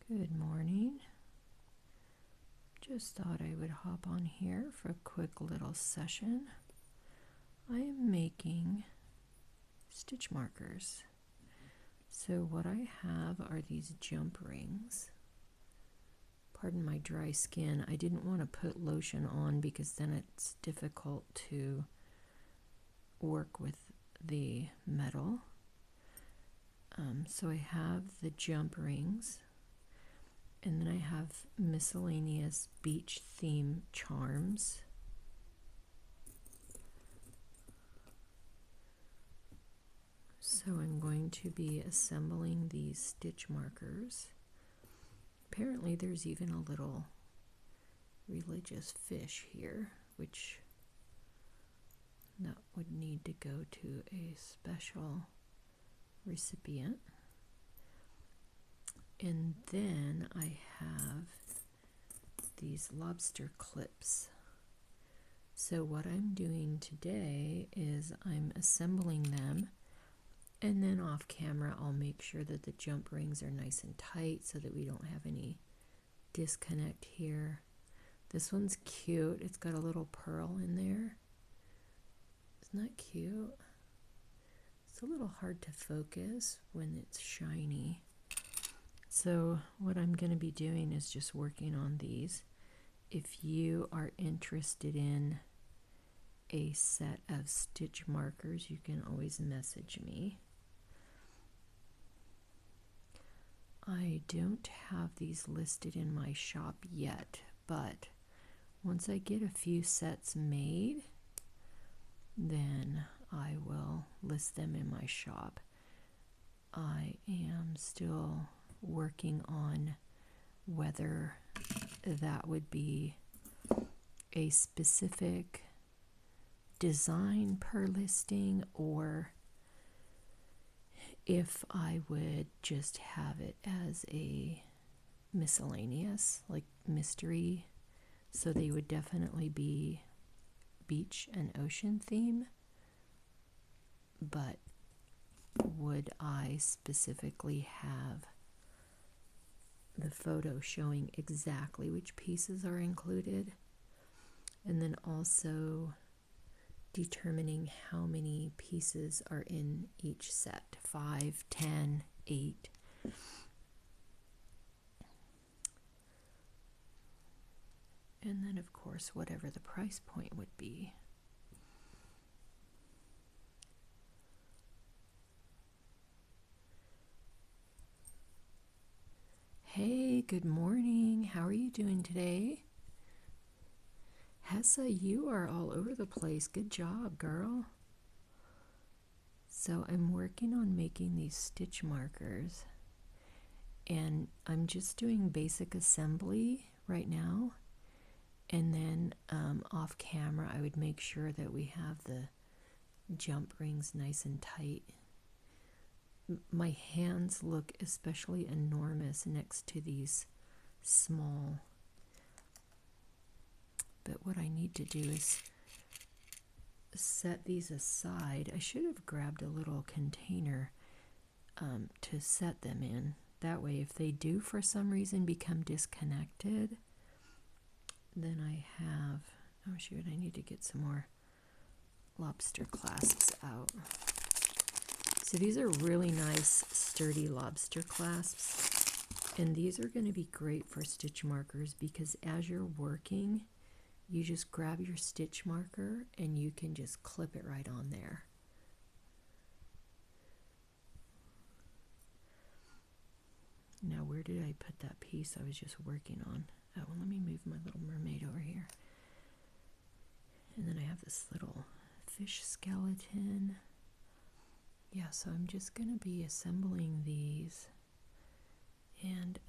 Good morning. Just thought I would hop on here for a quick little session. I am making stitch markers. So what I have are these jump rings. Pardon my dry skin. I didn't want to put lotion on because then it's difficult to work with the metal. So I have the jump rings. And then I have miscellaneous beach theme charms. So I'm going to be assembling these stitch markers. Apparently there's even a little religious fish here, which that would need to go to a special recipient. And then I have these lobster clips. So what I'm doing today is I'm assembling them, and then off camera I'll make sure that the jump rings are nice and tight so that we don't have any disconnect here. This one's cute. It's got a little pearl in there. Isn't that cute? It's a little hard to focus when it's shiny. So what I'm going to be doing is just working on these. If you are interested in a set of stitch markers, you can always message me. I don't have these listed in my shop yet, but once I get a few sets made, then I will list them in my shop. I am still working on whether that would be a specific design per listing or if I would just have it as a miscellaneous, like mystery. So they would definitely be beach and ocean theme, but would I specifically have the photo showing exactly which pieces are included, and then also determining how many pieces are in each set, 5, 10, 8. And then of course whatever the price point would be. Hey, good morning. How are you doing today? Hessa, you are all over the place. Good job, girl. So I'm working on making these stitch markers. And I'm just doing basic assembly right now. And then off camera, I would make sure that we have the jump rings nice and tight. My hands look especially enormous next to these small. But what I need to do is set these aside. I should have grabbed a little container to set them in. That way, if they do for some reason become disconnected, then I have, oh shoot, I need to get some more lobster clasps out. So these are really nice, sturdy lobster clasps. And these are going to be great for stitch markers because as you're working, you just grab your stitch marker and you can just clip it right on there. Now, where did I put that piece I was just working on? Oh, well, let me move my little mermaid over here. And then I have this little fish skeleton. Yeah, so I'm just going to be assembling these. And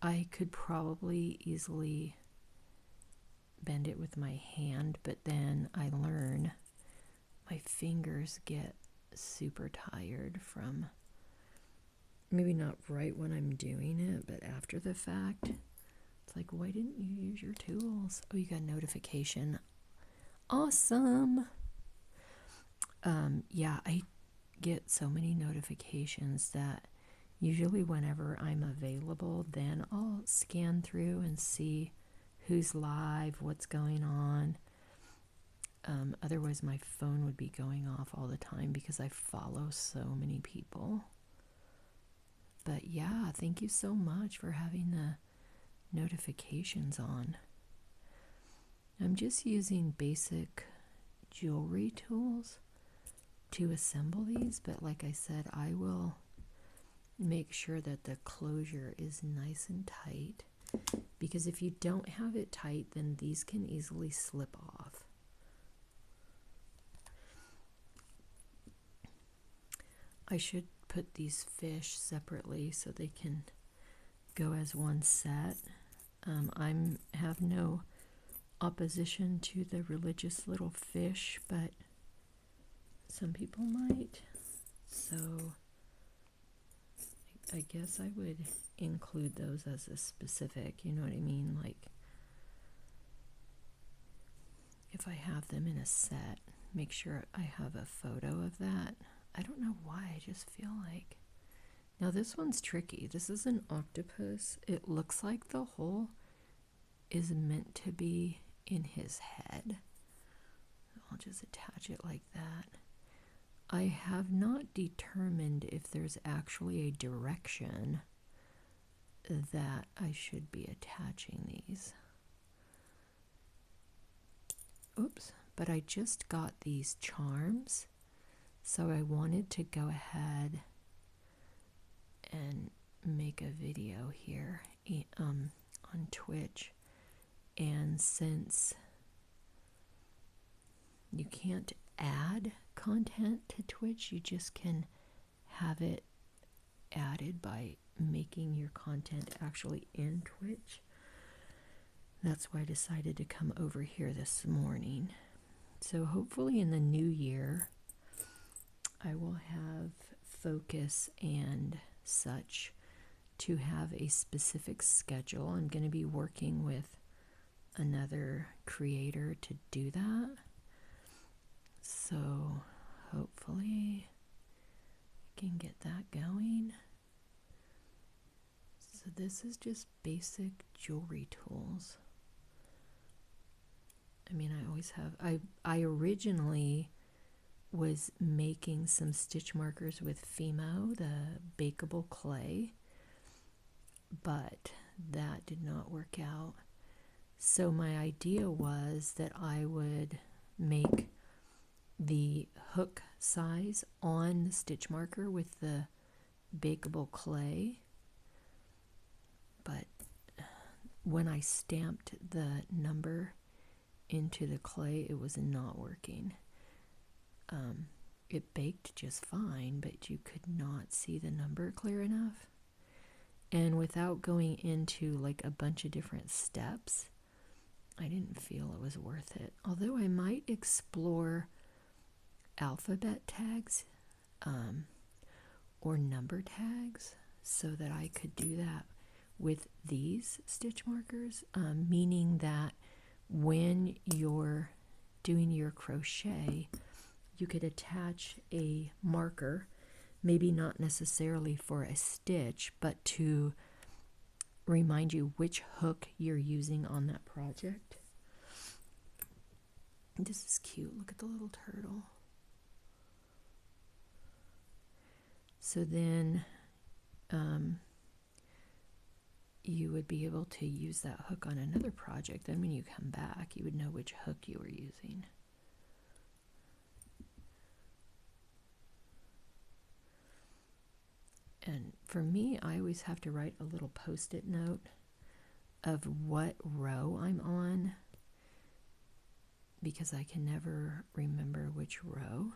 I could probably easily bend it with my hand, but then I learn my fingers get super tired from, maybe not right when I'm doing it, but after the fact. It's like, why didn't you use your tools? Oh, you got a notification. Awesome. Yeah, I get so many notifications that Usually whenever I'm available, then I'll scan through and see who's live, what's going on. Otherwise, my phone would be going off all the time because I follow so many people. But yeah, thank you so much for having the notifications on. I'm just using basic jewelry tools to assemble these, but like I said, I will make sure that the closure is nice and tight, because if you don't have it tight, then these can easily slip off. I should put these fish separately so they can go as one set. I have no opposition to the religious little fish, but some people might. So I guess I would include those as a specific, you know what I mean? Like if I have them in a set, make sure I have a photo of that. I don't know why, I just feel like. Now this one's tricky. This is an octopus. It looks like the hole is meant to be in his head. I'll just attach it like that. I have not determined if there's actually a direction that I should be attaching these. Oops, but I just got these charms, so I wanted to go ahead and make a video here on Twitch. And since you can't add content to Twitch, you just can have it added by making your content actually in Twitch. That's why I decided to come over here this morning. So hopefully in the new year, I will have focus and such to have a specific schedule. I'm going to be working with another creator to do that. So hopefully I can get that going. So this is just basic jewelry tools. I mean, I always have. I originally was making some stitch markers with Fimo, the bakeable clay, but that did not work out. So my idea was that I would make the hook size on the stitch marker with the bakeable clay, but when I stamped the number into the clay, it was not working. It baked just fine, but you could not see the number clear enough. And without going into like a bunch of different steps, I didn't feel it was worth it. Although I might explore alphabet tags or number tags so that I could do that with these stitch markers, meaning that when you're doing your crochet, you could attach a marker, maybe not necessarily for a stitch, but to remind you which hook you're using on that project. This is cute. Look at the little turtle. So then you would be able to use that hook on another project. Then when you come back, you would know which hook you were using. And for me, I always have to write a little post-it note of what row I'm on, because I can never remember which row.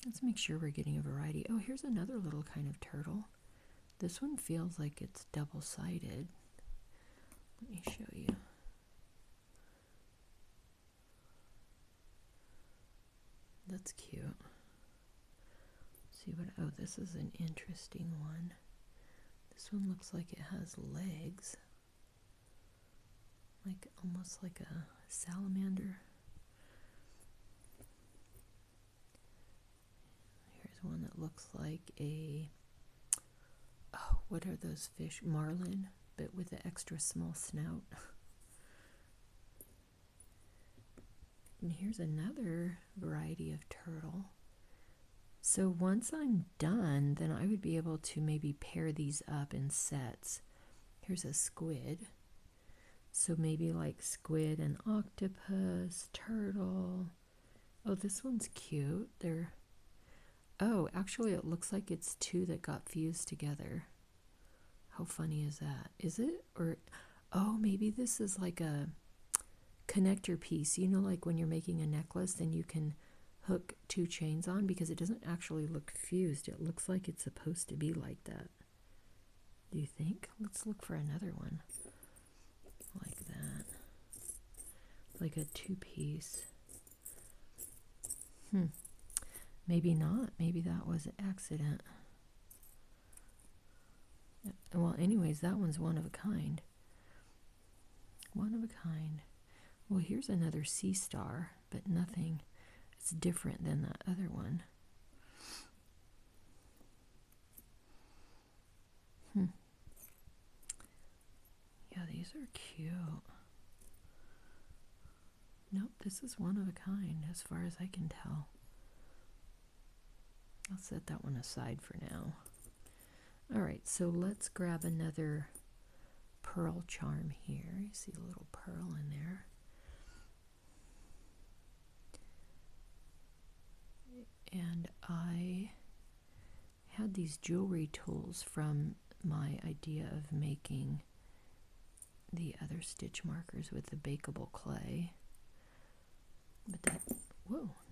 Let's make sure we're getting a variety. Oh, here's another little kind of turtle. This one feels like it's double-sided. Let me show you. That's cute. See what, oh, this is an interesting one. This one looks like it has legs. Like almost like a salamander. Here's one that looks like a what are those fish? Marlin, but with the extra small snout. And here's another variety of turtle. So once I'm done, then I would be able to maybe pair these up in sets. Here's a squid. So maybe like squid and octopus, turtle. Oh, this one's cute. Oh, actually it looks like it's two that got fused together. How funny is that? Is it? Or, oh, maybe this is like a connector piece. You know, like when you're making a necklace, then you can hook two chains on, because it doesn't actually look fused. It looks like it's supposed to be like that. Do you think? Let's look for another one like that. Like a two-piece. Maybe not. Maybe that was an accident. Well, anyways, that one's one of a kind. One of a kind. Well, here's another sea star, but nothing. It's different than that other one. Yeah, these are cute. Nope, this is one of a kind as far as I can tell. I'll set that one aside for now. All right, so let's grab another pearl charm here. You see a little pearl in there. And I had these jewelry tools from my idea of making the other stitch markers with the bakeable clay. But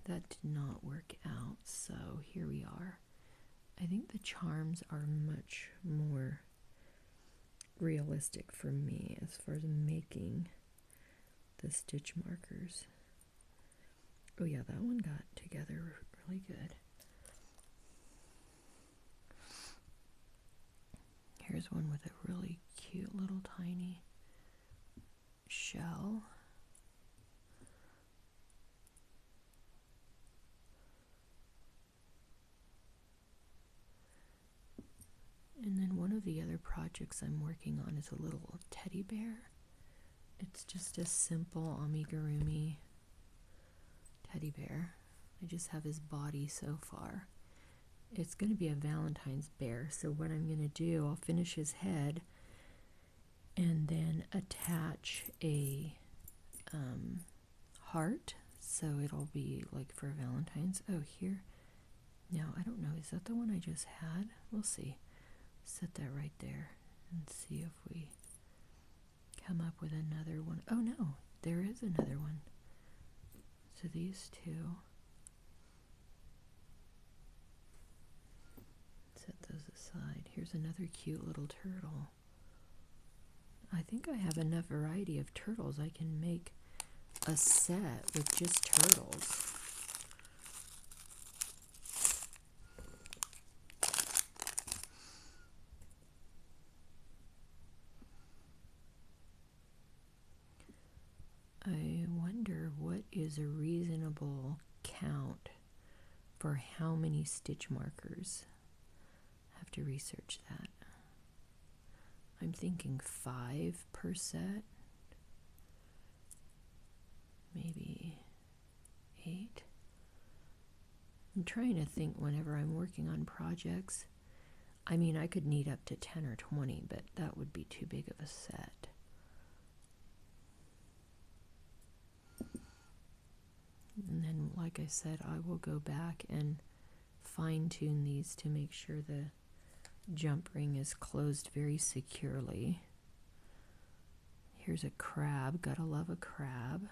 that did not work out, so here we are. I think the charms are much more realistic for me as far as making the stitch markers. Oh yeah, that one got together really good. Here's one with a really cute little tiny shell. And then one of the other projects I'm working on is a little teddy bear. It's just a simple amigurumi teddy bear. I just have his body so far. It's going to be a Valentine's bear, so what I'm going to do, I'll finish his head and then attach a heart, so it'll be like for Valentine's. Oh, here. Now, I don't know, is that the one I just had? We'll see. Set that right there and see if we come up with another one. Oh no, there is another one. So these two. Set those aside. Here's another cute little turtle. I think I have enough variety of turtles. I can make a set with just turtles. I wonder what is a reasonable count for how many stitch markers. I have to research that. I'm thinking 5 per set. Maybe 8. I'm trying to think whenever I'm working on projects. I mean, I could need up to 10 or 20, but that would be too big of a set. And then, like I said, I will go back and fine-tune these to make sure the jump ring is closed very securely. Here's a crab. Gotta love a crab.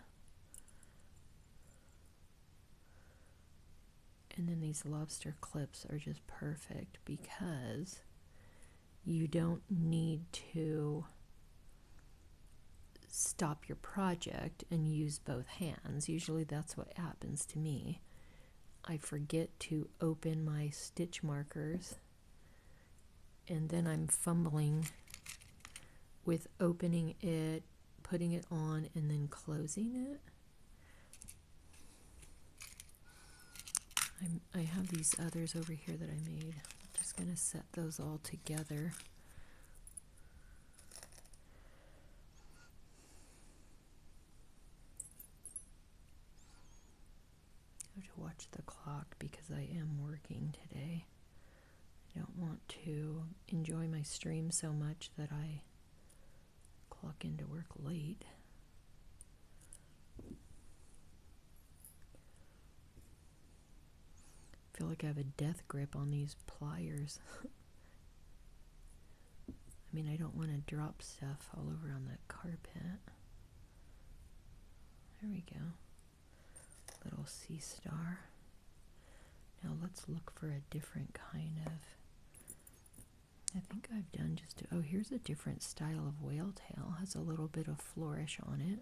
And then these lobster clips are just perfect because you don't need to stop your project and use both hands. Usually that's what happens to me. I forget to open my stitch markers and then I'm fumbling with opening it, putting it on, and then closing it. I have these others over here that I made. I'm just going to set those all together watch the clock because I am working today. I don't want to enjoy my stream so much that I clock into work late. I feel like I have a death grip on these pliers. I mean, I don't want to drop stuff all over on the carpet. There we go. Little sea star. Now let's look for a different kind of, I think I've done just, oh, here's a different style of whale tail. Has a little bit of flourish on it.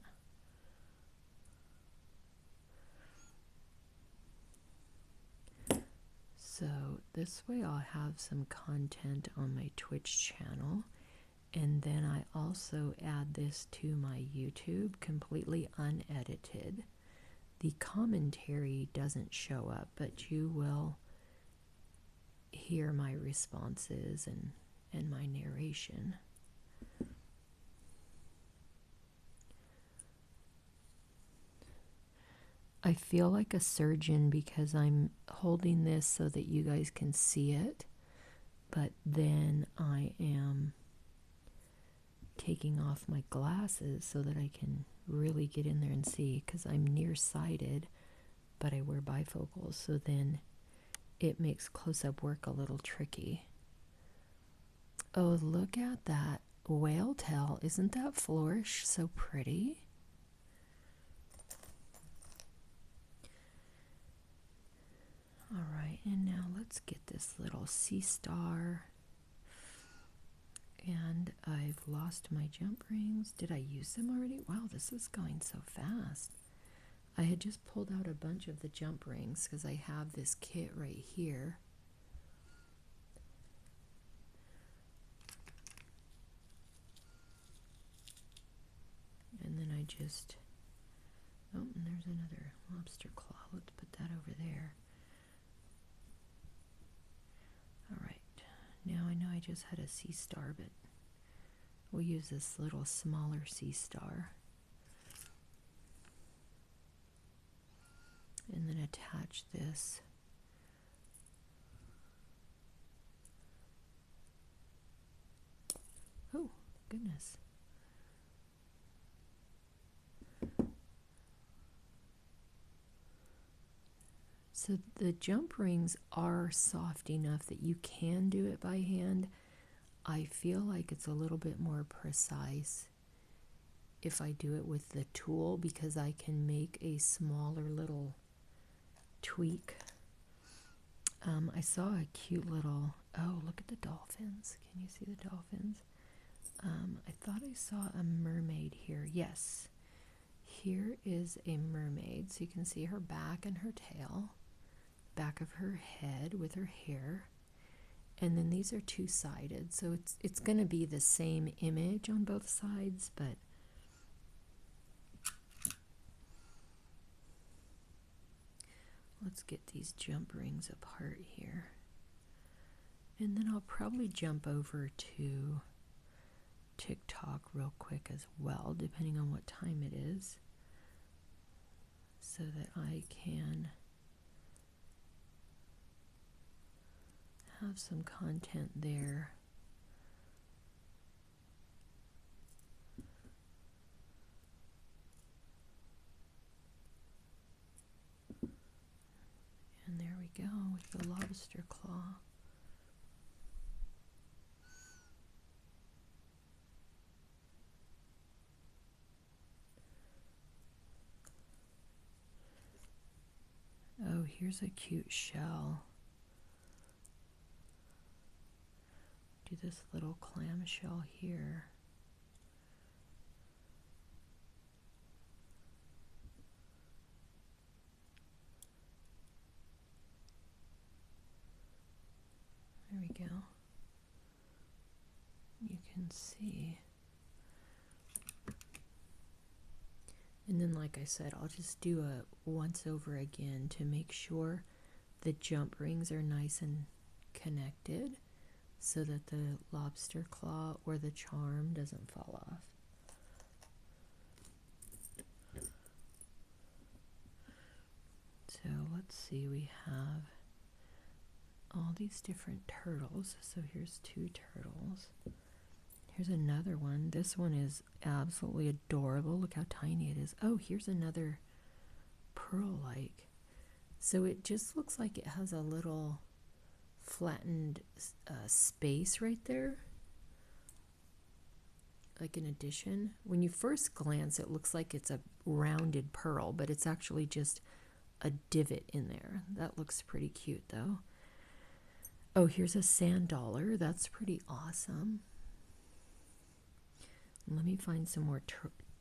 So this way I'll have some content on my Twitch channel, and then I also add this to my YouTube completely unedited. The commentary doesn't show up, but you will hear my responses and my narration. I feel like a surgeon because I'm holding this so that you guys can see it, but then I am taking off my glasses so that I can really get in there and see, because I'm nearsighted, but I wear bifocals, so then it makes close-up work a little tricky. Oh, look at that whale tail. Isn't that flourish so pretty? All right, and now let's get this little sea star. And I've lost my jump rings. Did I use them already? Wow, this is going so fast. I had just pulled out a bunch of the jump rings because I have this kit right here. And then I just, oh, and there's another lobster claw. Let's put that over there. All right, now I know I just had a sea star, but we'll use this little smaller sea star. And then attach this. Oh, goodness. So the jump rings are soft enough that you can do it by hand. I feel like it's a little bit more precise if I do it with the tool, because I can make a smaller little tweak. I saw a cute little, oh, look at the dolphins. Can you see the dolphins? I thought I saw a mermaid here. Yes, here is a mermaid. So you can see her back and her tail, back of her head with her hair. And then these are two-sided, so it's going to be the same image on both sides, but let's get these jump rings apart here. And then I'll probably jump over to TikTok real quick as well, depending on what time it is, so that I can have some content there. And there we go with the lobster claw. Oh, here's a cute shell. Do this little clamshell here. There we go. You can see. And then, like I said, I'll just do a once over again to make sure the jump rings are nice and connected, so that the lobster claw or the charm doesn't fall off. So let's let's see, we have all these different turtles. So here's 2 turtles. Here's another one. This one is absolutely adorable. Look how tiny it is. Oh, here's another pearl-like. So it just looks like it has a little flattened space right there, like an addition. When you first glance, it looks like it's a rounded pearl, but it's actually just a divot in there. That looks pretty cute though. Oh, here's a sand dollar. That's pretty awesome. Let me find some more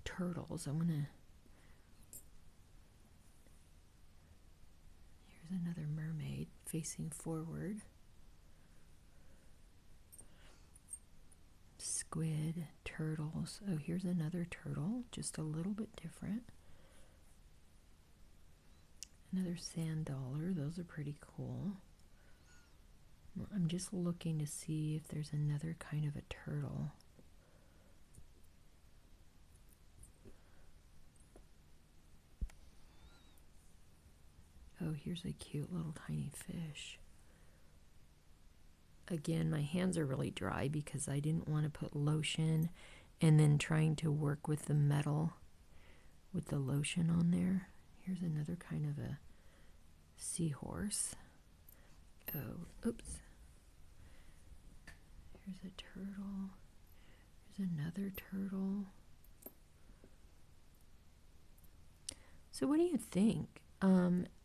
turtles. Here's another mermaid facing forward. Squid, turtles. Oh, here's another turtle, just a little bit different. Another sand dollar. Those are pretty cool. I'm just looking to see if there's another kind of a turtle. Oh, here's a cute little tiny fish. Again, my hands are really dry because I didn't want to put lotion and then trying to work with the metal with the lotion on there. Here's another kind of a seahorse. Oh, oops. Here's a turtle. Here's another turtle. So what do you think?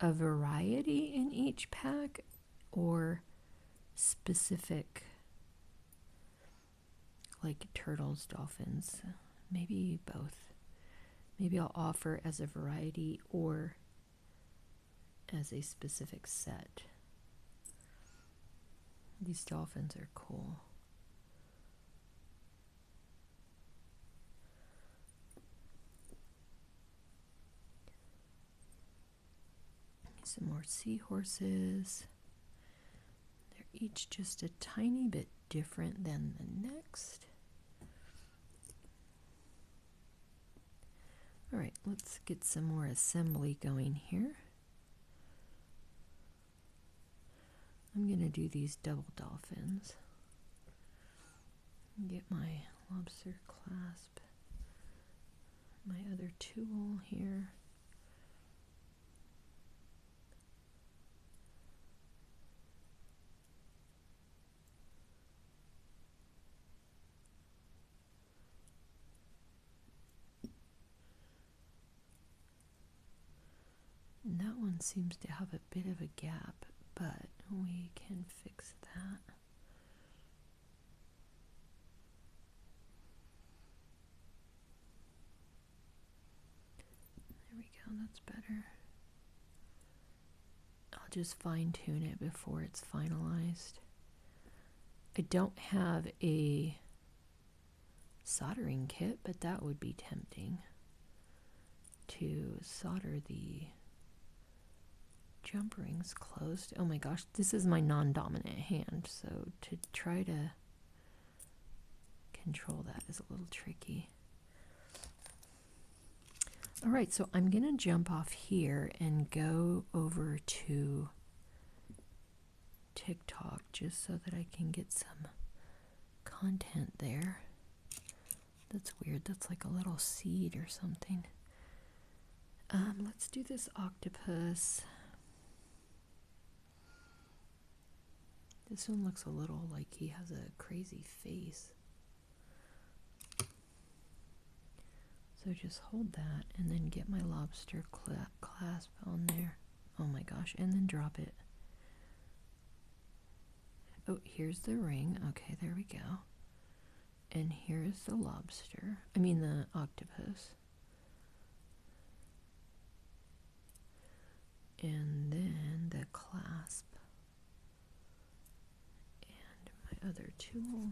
A variety in each pack or specific, like turtles, dolphins? Maybe both. Maybe I'll offer as a variety or as a specific set. These dolphins are cool. Some more seahorses. They're each just a tiny bit different than the next. All right, let's get some more assembly going here. I'm going to do these double dolphins. Get my lobster clasp, my other tool here. And that one seems to have a bit of a gap, but we can fix that. There we go, that's better. I'll just fine tune it before it's finalized. I don't have a soldering kit, but that would be tempting to solder the jump rings closed. Oh my gosh, this is my non-dominant hand, so to try to control that is a little tricky. All right, so I'm gonna jump off here and go over to TikTok just so that I can get some content there. That's weird, that's like a little seed or something. Let's do this octopus. This one looks a little like he has a crazy face. So just hold that and then get my lobster clasp on there. Oh my gosh, and then drop it. Oh, here's the ring. Okay, there we go. And here's the lobster. I mean the octopus. And then the clasp. And my other tool.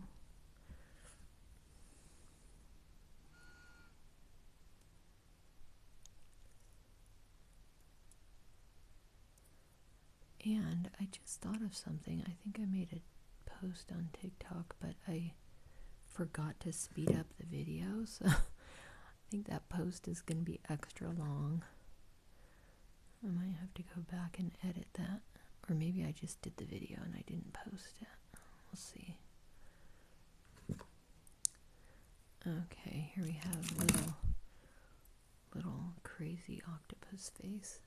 And I just thought of something. I think I made a post on TikTok, but I forgot to speed up the video. So I think that post is going to be extra long. I might have to go back and edit that. Or maybe I just did the video and I didn't post it. We'll see. Okay, here we have little crazy octopus face.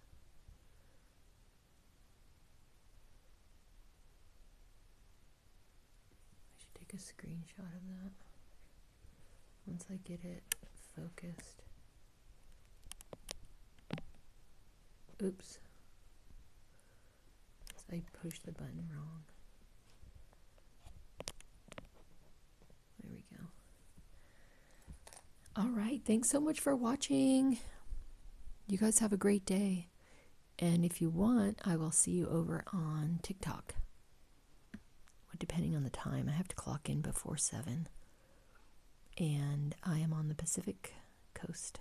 I should take a screenshot of that once I get it focused. Oops. I pushed the button wrong. There we go. All right, thanks so much for watching. You guys have a great day. And if you want, I will see you over on TikTok. Depending on the time, I have to clock in before 7. And I am on the Pacific Coast.